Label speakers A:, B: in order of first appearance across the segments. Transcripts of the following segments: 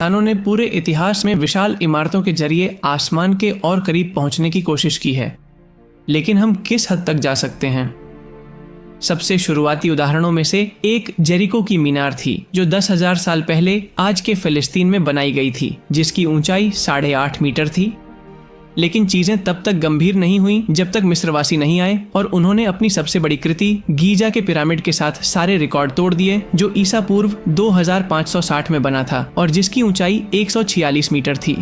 A: इंसानों ने पूरे इतिहास में विशाल इमारतों के जरिए आसमान के और करीब पहुंचने की कोशिश की है, लेकिन हम किस हद तक जा सकते हैं? सबसे शुरुआती उदाहरणों में से एक जेरिको की मीनार थी, जो 10,000 साल पहले आज के फिलिस्तीन में बनाई गई थी, जिसकी ऊंचाई 8.5 मीटर थी। लेकिन चीजें तब तक गंभीर नहीं हुई जब तक मिस्रवासी नहीं आए और उन्होंने अपनी सबसे बड़ी कृति गीजा के पिरामिड के साथ सारे रिकॉर्ड तोड़ दिए, जो ईसा पूर्व 2560 में बना था और जिसकी ऊंचाई 146 मीटर थी।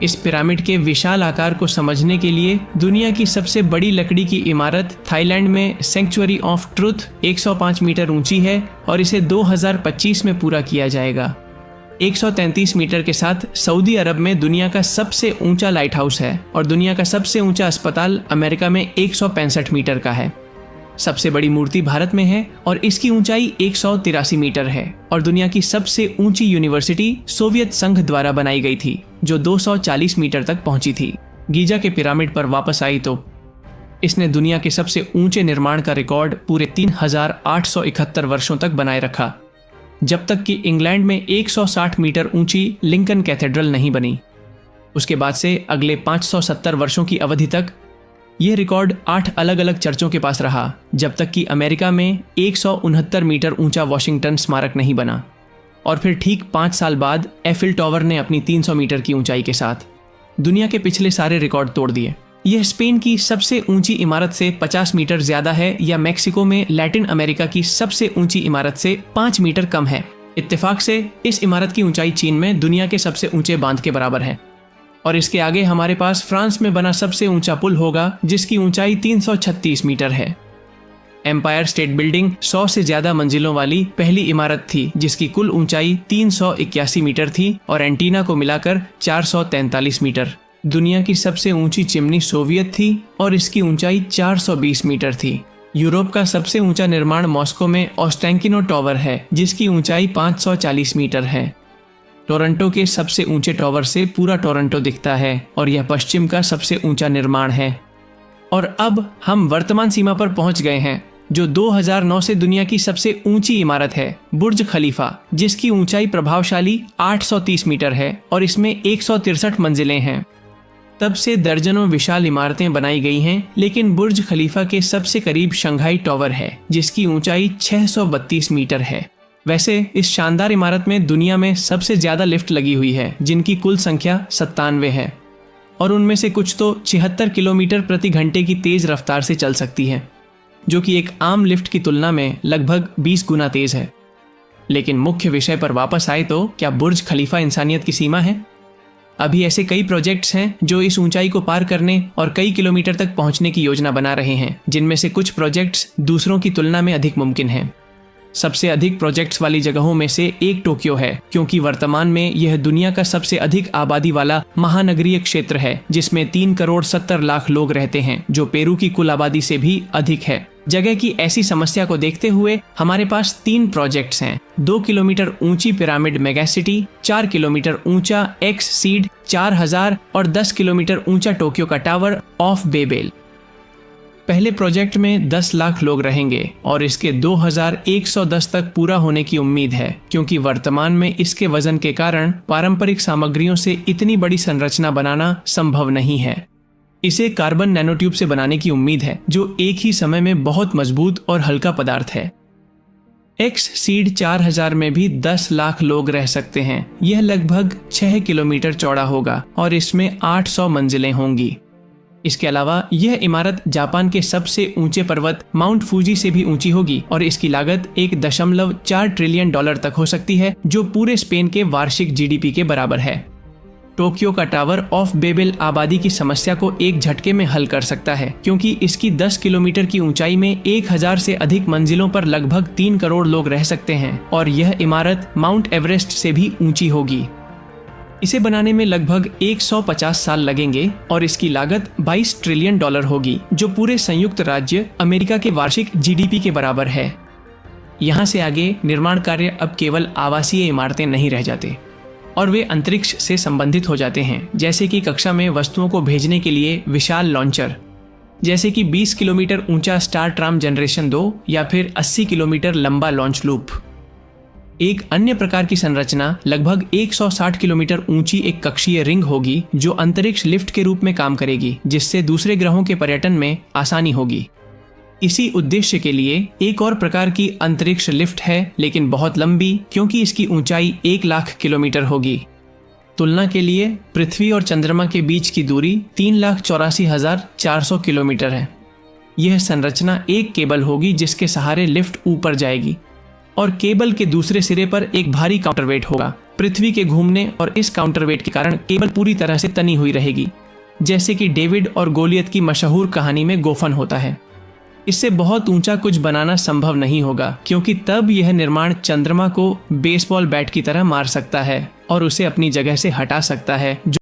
A: इस पिरामिड के विशाल आकार को समझने के लिए दुनिया की सबसे बड़ी लकड़ी की इमारत थाईलैंड में सेंक्चुअरी ऑफ ट्रुथ 105 मीटर ऊंची है और इसे 2025 में पूरा किया जाएगा। 133 मीटर के साथ सऊदी अरब में दुनिया का सबसे ऊंचा लाइट हाउस है और दुनिया का सबसे ऊंचा अस्पताल अमेरिका में 165 मीटर का है। सबसे बड़ी मूर्ति भारत में है और इसकी ऊंचाई 183 मीटर है और दुनिया की सबसे ऊंची यूनिवर्सिटी सोवियत संघ द्वारा बनाई गई थी, जो 240 मीटर तक पहुंची थी। गीजा के पिरामिड पर वापस आई तो इसने दुनिया के सबसे ऊंचे निर्माण का रिकॉर्ड पूरे 3871 वर्षों तक बनाए रखा, जब तक कि इंग्लैंड में 160 मीटर ऊंची लिंकन कैथेड्रल नहीं बनी। उसके बाद से अगले 570 वर्षों की अवधि तक यह रिकॉर्ड 8 अलग अलग चर्चों के पास रहा, जब तक कि अमेरिका में 169 मीटर ऊंचा वॉशिंगटन स्मारक नहीं बना। और फिर ठीक 5 साल बाद एफिल टावर ने अपनी 300 मीटर की ऊंचाई के साथ दुनिया के पिछले सारे रिकॉर्ड तोड़ दिए। यह स्पेन की सबसे ऊंची इमारत से 50 मीटर ज्यादा है या मैक्सिको में लैटिन अमेरिका की सबसे ऊंची इमारत से 5 मीटर कम है। इत्तेफाक से इस इमारत की ऊंचाई चीन में दुनिया के सबसे ऊंचे बांध के बराबर है और इसके आगे हमारे पास फ्रांस में बना सबसे ऊंचा पुल होगा, जिसकी ऊंचाई 336 मीटर है। एम्पायर स्टेट बिल्डिंग 100 से ज्यादा मंजिलों वाली पहली इमारत थी, जिसकी कुल ऊंचाई 381 मीटर थी और एंटीना को मिलाकर 443 मीटर। दुनिया की सबसे ऊंची चिमनी सोवियत थी और इसकी ऊंचाई 420 मीटर थी। यूरोप का सबसे ऊंचा निर्माण मॉस्को में ओस्टेंकिनो टावर है, जिसकी ऊंचाई 540 मीटर है। टोरंटो के सबसे ऊंचे टावर से पूरा टोरंटो दिखता है और यह पश्चिम का सबसे ऊंचा निर्माण है। और अब हम वर्तमान सीमा पर पहुंच गए हैं, जो 2009 से दुनिया की सबसे ऊंची इमारत है, बुर्ज खलीफा, जिसकी ऊंचाई प्रभावशाली 830 मीटर है और इसमें 163 मंजिलें हैं। तब से दर्जनों विशाल इमारतें बनाई गई हैं, लेकिन बुर्ज खलीफा के सबसे करीब शंघाई टावर है, जिसकी ऊंचाई 632 मीटर है। वैसे इस शानदार इमारत में दुनिया में सबसे ज्यादा लिफ्ट लगी हुई है, जिनकी कुल संख्या 97 है और उनमें से कुछ तो 76 किलोमीटर प्रति घंटे की तेज रफ्तार से चल सकती है, जो कि एक आम लिफ्ट की तुलना में लगभग 20 गुना तेज है। लेकिन मुख्य विषय पर वापस आए तो क्या बुर्ज खलीफा इंसानियत की सीमा है? अभी ऐसे कई प्रोजेक्ट्स हैं जो इस ऊंचाई को पार करने और कई किलोमीटर तक पहुंचने की योजना बना रहे हैं, जिनमें से कुछ प्रोजेक्ट्स दूसरों की तुलना में अधिक मुमकिन हैं। सबसे अधिक प्रोजेक्ट्स वाली जगहों में से एक टोक्यो है, क्योंकि वर्तमान में यह दुनिया का सबसे अधिक आबादी वाला महानगरीय क्षेत्र है, जिसमें 3 करोड़ 70 लाख लोग रहते हैं, जो पेरू की कुल आबादी से भी अधिक है। जगह की ऐसी समस्या को देखते हुए हमारे पास 3 प्रोजेक्ट्स हैं: 2 किलोमीटर ऊंची पिरामिड मेगासिटी, 4 किलोमीटर ऊंचा एक्स सीड 4000 और 10 किलोमीटर ऊंचा टोक्यो का टावर ऑफ बेबेल। पहले प्रोजेक्ट में 10 लाख लोग रहेंगे और इसके 2110 तक पूरा होने की उम्मीद है, क्योंकि वर्तमान में इसके वजन के कारण पारंपरिक सामग्रियों से इतनी बड़ी संरचना बनाना संभव नहीं है। इसे कार्बन नैनोट्यूब से बनाने की उम्मीद है, जो एक ही समय में बहुत मजबूत और हल्का पदार्थ है। एक्स सीड 4000 में भी 10 लाख लोग रह सकते हैं। यह लगभग 6 किलोमीटर चौड़ा होगा और इसमें 800 मंजिलें होंगी। इसके अलावा यह इमारत जापान के सबसे ऊंचे पर्वत माउंट फूजी से भी ऊंची होगी और इसकी लागत 1.4 ट्रिलियन डॉलर तक हो सकती है, जो पूरे स्पेन के वार्षिक जीडीपी के बराबर है। टोक्यो का टावर ऑफ बेबेल आबादी की समस्या को एक झटके में हल कर सकता है, क्योंकि इसकी 10 किलोमीटर की ऊंचाई में 1000 से अधिक मंजिलों पर लगभग 3 करोड़ लोग रह सकते हैं और यह इमारत माउंट एवरेस्ट से भी ऊंची होगी। इसे बनाने में लगभग 150 साल लगेंगे और इसकी लागत 22 ट्रिलियन डॉलर होगी, जो पूरे संयुक्त राज्य अमेरिका के वार्षिक जीडीपी के बराबर है। यहाँ से आगे निर्माण कार्य अब केवल आवासीय इमारतें नहीं रह जाते और वे अंतरिक्ष से संबंधित हो जाते हैं, जैसे कि कक्षा में वस्तुओं को भेजने के लिए विशाल लॉन्चर, जैसे कि 20 किलोमीटर ऊंचा स्टार ट्राम जनरेशन 2 या फिर 80 किलोमीटर लंबा लॉन्च लूप। एक अन्य प्रकार की संरचना लगभग 160 किलोमीटर ऊंची एक कक्षीय रिंग होगी जो अंतरिक्ष लिफ्ट के रूप में काम करेगी, जिससे दूसरे ग्रहों के पर्यटन में आसानी होगी। इसी उद्देश्य के लिए एक और प्रकार की अंतरिक्ष लिफ्ट है, लेकिन बहुत लंबी, क्योंकि इसकी ऊंचाई 1 लाख किलोमीटर होगी। तुलना के लिए पृथ्वी और चंद्रमा के बीच की दूरी 3,84,400 किलोमीटर है। यह संरचना एक केबल होगी जिसके सहारे लिफ्ट ऊपर जाएगी और केबल के दूसरे सिरे पर एक भारी काउंटरवेट होगा। पृथ्वी के घूमने और इस काउंटरवेट के कारण केबल पूरी तरह से तनी हुई रहेगी, जैसे कि डेविड और गोलियत की मशहूर कहानी में गोफन होता है। इससे बहुत ऊंचा कुछ बनाना संभव नहीं होगा, क्योंकि तब यह निर्माण चंद्रमा को बेसबॉल बैट की तरह मार सकता है और उसे अपनी जगह से हटा सकता है, जो